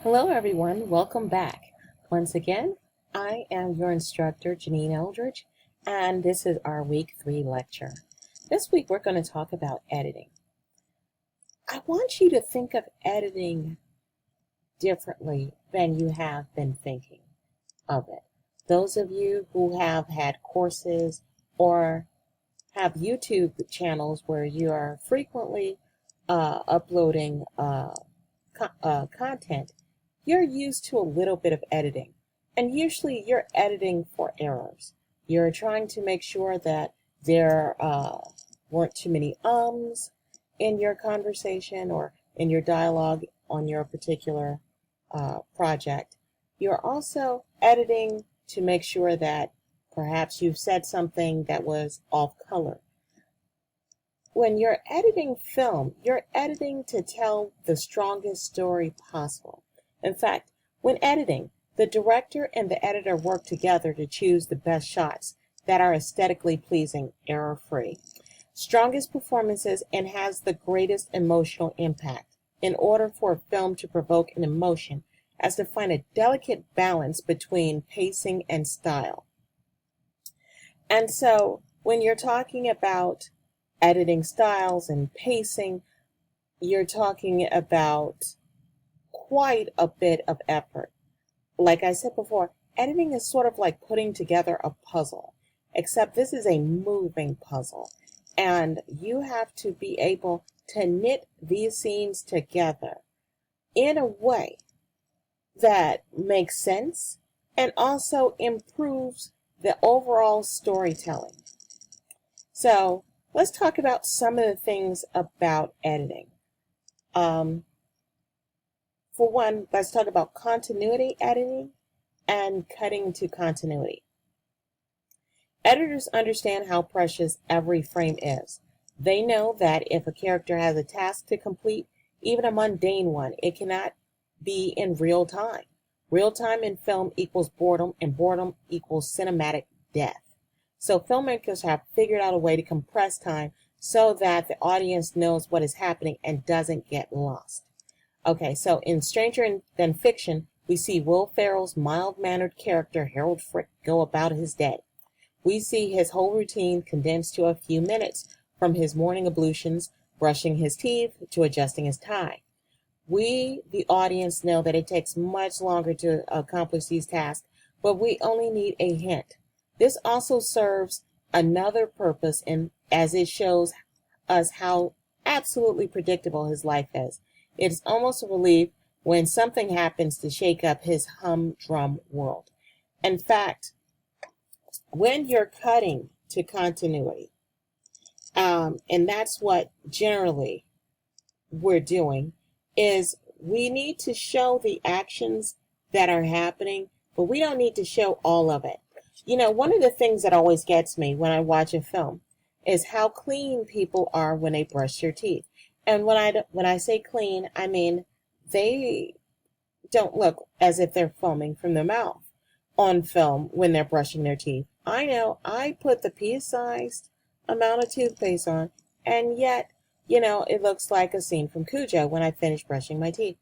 Hello everyone, welcome back. Once again, I am your instructor, Janine Eldridge, and this is our week 3 lecture. This week we're going to talk about editing. I want you to think of editing differently than you have been thinking of it. Those of you who have had courses or have YouTube channels where you are frequently uploading content, you're used to a little bit of editing. And usually you're editing for errors. You're trying to make sure that there weren't too many ums in your conversation or in your dialogue on your particular project. You're also editing to make sure that perhaps you've said something that was off color. When you're editing film, you're editing to tell the strongest story possible. In fact, when editing, the director and the editor work together to choose the best shots that are aesthetically pleasing, error-free, strongest performances, and has the greatest emotional impact. In order for a film to provoke an emotion, has to find a delicate balance between pacing and style. And so, when you're talking about editing styles and pacing, you're talking about quite a bit of effort. Like I said before, editing is sort of like putting together a puzzle, except this is a moving puzzle. And you have to be able to knit these scenes together in a way that makes sense and also improves the overall storytelling. So let's talk about some of the things about editing. For one, let's talk about continuity editing and cutting to continuity. Editors understand how precious every frame is. They know that if a character has a task to complete, even a mundane one, it cannot be in real time. Real time in film equals boredom, and boredom equals cinematic death. So filmmakers have figured out a way to compress time so that the audience knows what is happening and doesn't get lost. Okay, so in Stranger Than Fiction, we see Will Ferrell's mild-mannered character Harold Frick go about his day. We see his whole routine condensed to a few minutes, from his morning ablutions, brushing his teeth, to adjusting his tie. We, the audience, know that it takes much longer to accomplish these tasks, but we only need a hint. This also serves another purpose as it shows us how absolutely predictable his life is. It is almost a relief when something happens to shake up his humdrum world. In fact, when you're cutting to continuity, and that's what generally we're doing, is we need to show the actions that are happening, but we don't need to show all of it. You know, one of the things that always gets me when I watch a film is how clean people are when they brush their teeth. And when I say clean, I mean they don't look as if they're foaming from their mouth on film when they're brushing their teeth. I know I put the pea-sized amount of toothpaste on, and yet, it looks like a scene from Cujo when I finish brushing my teeth.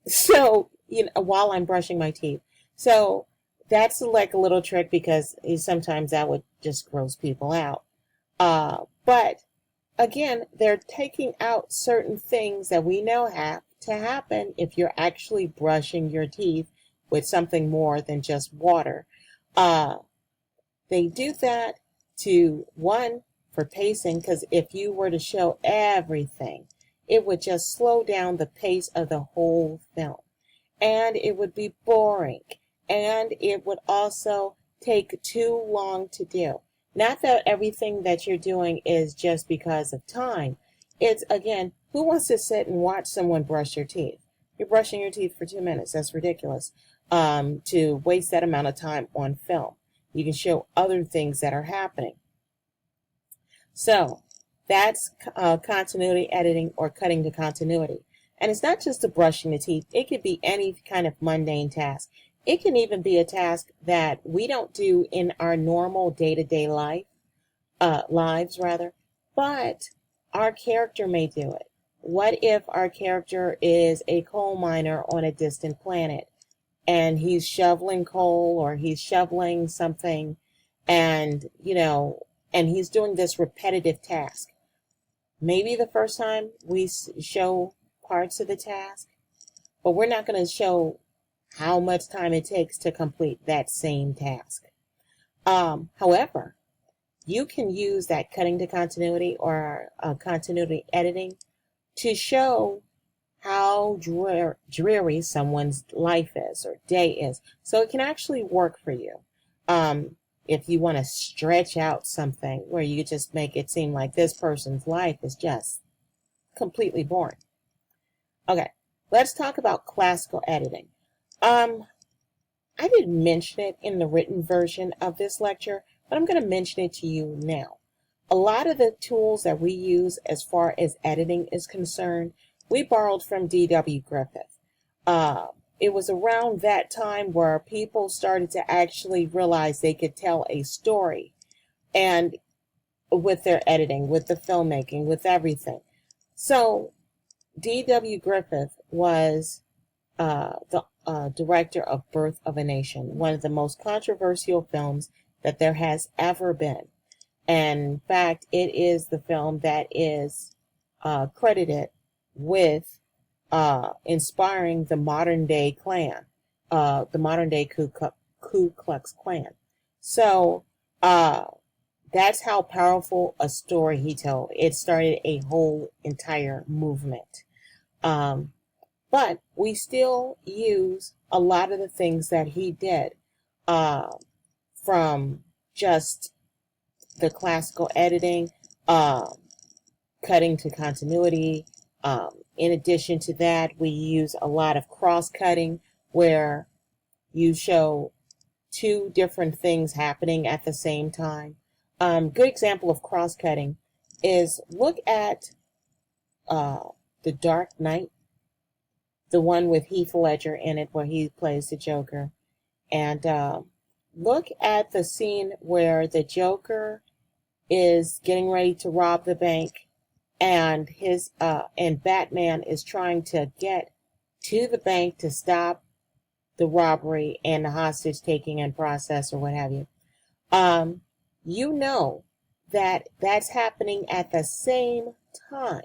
So, while I'm brushing my teeth. So that's like a little trick because sometimes that would just gross people out. But again, they're taking out certain things that we know have to happen if you're actually brushing your teeth with something more than just water. They do that for pacing, because if you were to show everything, it would just slow down the pace of the whole film. And it would be boring. And it would also take too long to do. Not that everything that you're doing is just because of time. It's, again, who wants to sit and watch someone brush their teeth? You're brushing your teeth for 2 minutes. That's ridiculous. To waste that amount of time on film. You can show other things that are happening. So that's continuity editing, or cutting to continuity. And it's not just the brushing the teeth. It could be any kind of mundane task. It can even be a task that we don't do in our normal day-to-day lives, but our character may do it. what if our character is a coal miner on a distant planet and he's shoveling coal or he's shoveling something and, and he's doing this repetitive task. Maybe the first time we show parts of the task, but we're not going to show how much time it takes to complete that same task. However, you can use that cutting to continuity or continuity editing to show how dreary someone's life is or day is. So it can actually work for you. If you want to stretch out something where you just make it seem like this person's life is just completely boring. Okay, let's talk about classical editing. I didn't mention it in the written version of this lecture, but I'm going to mention it to you now. A lot of the tools that we use as far as editing is concerned, we borrowed from D.W. Griffith. It was around that time where people started to actually realize they could tell a story, and with their editing, with the filmmaking, with everything. So D.W. Griffith was the director of Birth of a Nation, one of the most controversial films that there has ever been. And in fact, it is the film that is credited with inspiring the modern day Klan, the modern day Ku Klux Klan. So that's how powerful a story he told. It started a whole entire movement. But we still use a lot of the things that he did, from just the classical editing, cutting to continuity. In addition to that, we use a lot of cross-cutting where you show two different things happening at the same time. Good example of cross-cutting is look at The Dark Knight, the one with Heath Ledger in it where he plays the Joker. And look at the scene where the Joker is getting ready to rob the bank, and and Batman is trying to get to the bank to stop the robbery and the hostage taking and process or what have you. You know that that's happening at the same time,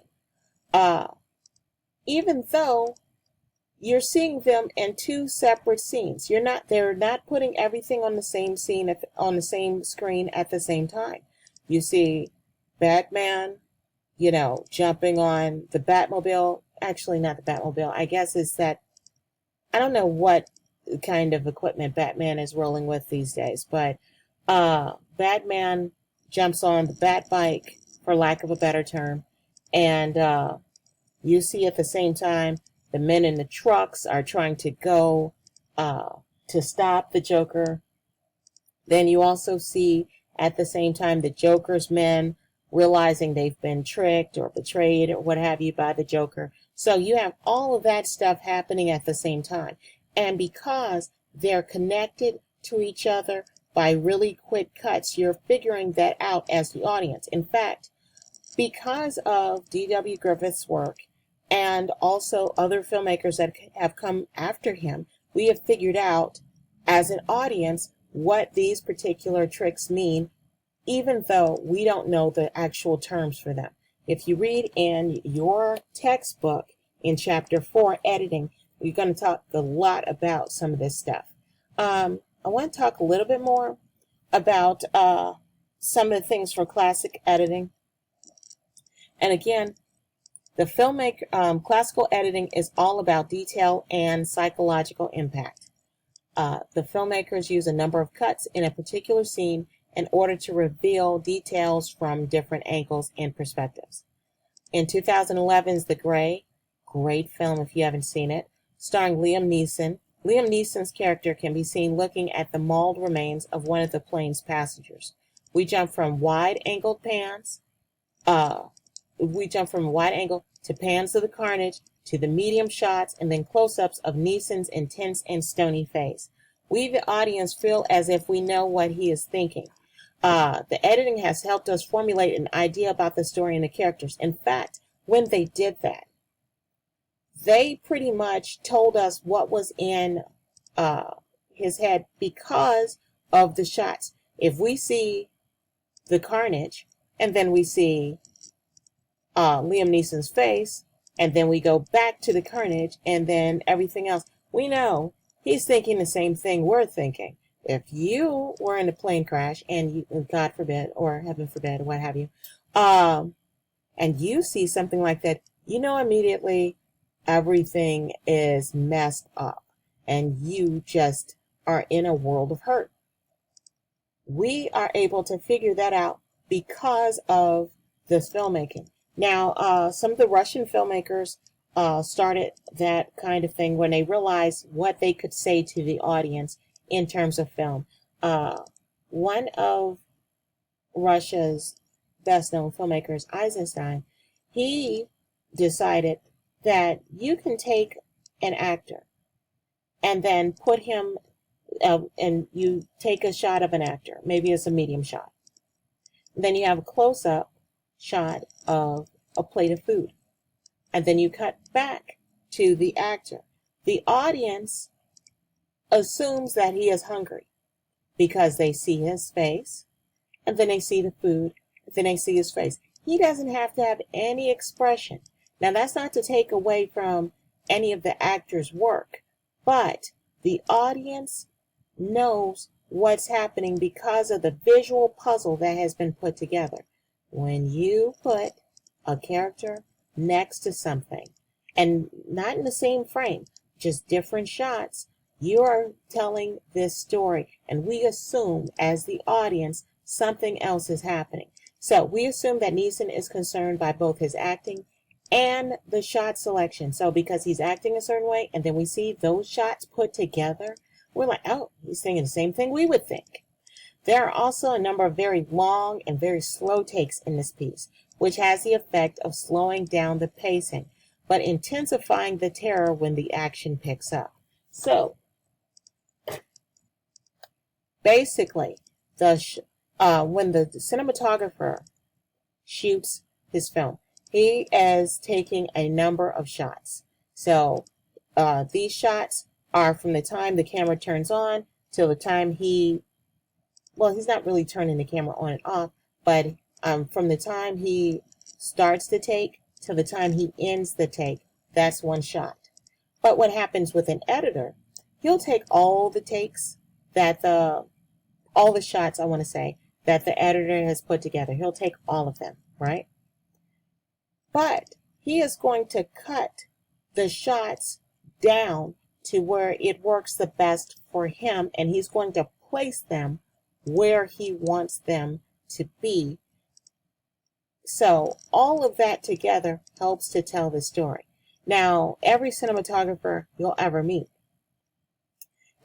even though you're seeing them in two separate scenes. They're not putting everything on the same scene on the same screen at the same time. You see Batman, jumping on the Batmobile. Actually, not the Batmobile. I guess it's that, I don't know what kind of equipment Batman is rolling with these days, but Batman jumps on the Bat bike, for lack of a better term, and you see at the same time the men in the trucks are trying to go to stop the Joker. Then you also see at the same time the Joker's men realizing they've been tricked or betrayed or what have you by the Joker. So you have all of that stuff happening at the same time. And because they're connected to each other by really quick cuts, you're figuring that out as the audience. In fact, because of D.W. Griffith's work and also other filmmakers that have come after him, we have figured out as an audience what these particular tricks mean, even though we don't know the actual terms for them. If you read in your textbook in Chapter 4, Editing, we're going to talk a lot about some of this stuff. I want to talk a little bit more about some of the things for classic editing. And again, the classical editing is all about detail and psychological impact. The filmmakers use a number of cuts in a particular scene in order to reveal details from different angles and perspectives. In 2011's The Grey, great film if you haven't seen it, starring Liam Neeson. Liam Neeson's character can be seen looking at the mauled remains of one of the plane's passengers. We jump from wide-angled pans. We jump from wide angle to pans of the carnage, to the medium shots, and then close-ups of Neeson's intense and stony face. We, the audience, feel as if we know what he is thinking. The editing has helped us formulate an idea about the story and the characters. In fact, when they did that, they pretty much told us what was in his head because of the shots. If we see the carnage and then we see Liam Neeson's face and then we go back to the carnage and then everything else, we know he's thinking the same thing we're thinking. If you were in a plane crash and you, God forbid, or heaven forbid, or what have you, and you see something like that, you know immediately everything is messed up and you just are in a world of hurt. We are able to figure that out because of this filmmaking. Now, some of the Russian filmmakers started that kind of thing when they realized what they could say to the audience in terms of film. One of Russia's best-known filmmakers, Eisenstein, he decided that you can take an actor and then put him, and you take a shot of an actor, maybe it's a medium shot. Then you have a close-up shot of a plate of food. And then you cut back to the actor. The audience assumes that he is hungry because they see his face, and then they see the food, and then they see his face. He doesn't have to have any expression. Now, that's not to take away from any of the actor's work, but the audience knows what's happening because of the visual puzzle that has been put together. When you put a character next to something, and not in the same frame, just different shots, you are telling this story, and we assume as the audience something else is happening. So we assume that Neeson is concerned by both his acting and the shot selection. So because he's acting a certain way, and then we see those shots put together, we're like, oh, he's thinking the same thing we would think. There are also a number of very long and very slow takes in this piece, which has the effect of slowing down the pacing, but intensifying the terror when the action picks up. So, basically, when the cinematographer shoots his film, he is taking a number of shots. So, these shots are from the time the camera turns on till the time he's not really turning the camera on and off, but from the time he starts the take till the time he ends the take, that's one shot. But what happens with an editor, he'll take all the takes that all the shots, I want to say, that the editor has put together. He'll take all of them, right? But he is going to cut the shots down to where it works the best for him, and he's going to place them where he wants them to be. So all of that together helps to tell the story. Now, every cinematographer you'll ever meet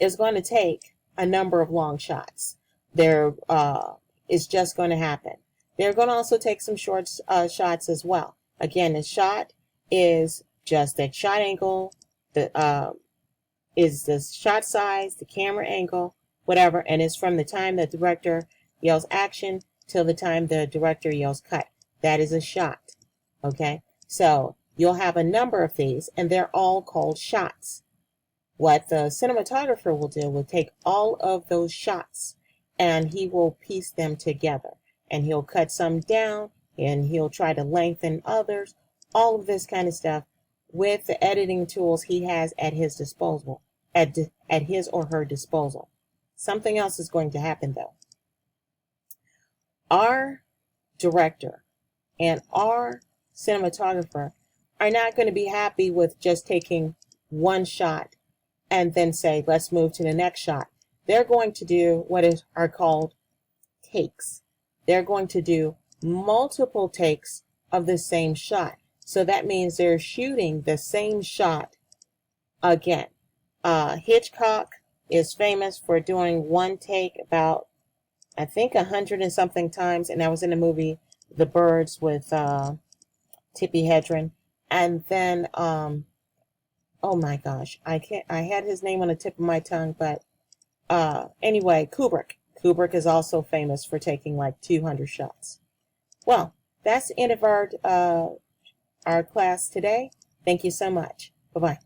is going to take a number of long shots. It's just going to happen. They're going to also take some short shots as well. Again, the shot is just that shot angle, is the shot size, the camera angle, whatever, and it's from the time the director yells action till the time the director yells cut. That is a shot, okay? So you'll have a number of these, and they're all called shots. What the cinematographer will do will take all of those shots, and he will piece them together, and he'll cut some down, and he'll try to lengthen others, all of this kind of stuff with the editing tools he has at his disposal, at his or her disposal. Something else is going to happen, though. Our director and our cinematographer are not going to be happy with just taking one shot and then say, let's move to the next shot. They're going to do what are called takes. They're going to do multiple takes of the same shot. So that means they're shooting the same shot again. Hitchcock is famous for doing one take about, I think, 100 and something times, and that was in the movie The Birds with Tippi Hedren. And then, oh my gosh, I had his name on the tip of my tongue, but anyway, Kubrick. Kubrick is also famous for taking like 200 shots. Well, that's the end of our our class today. Thank you so much. Bye-bye.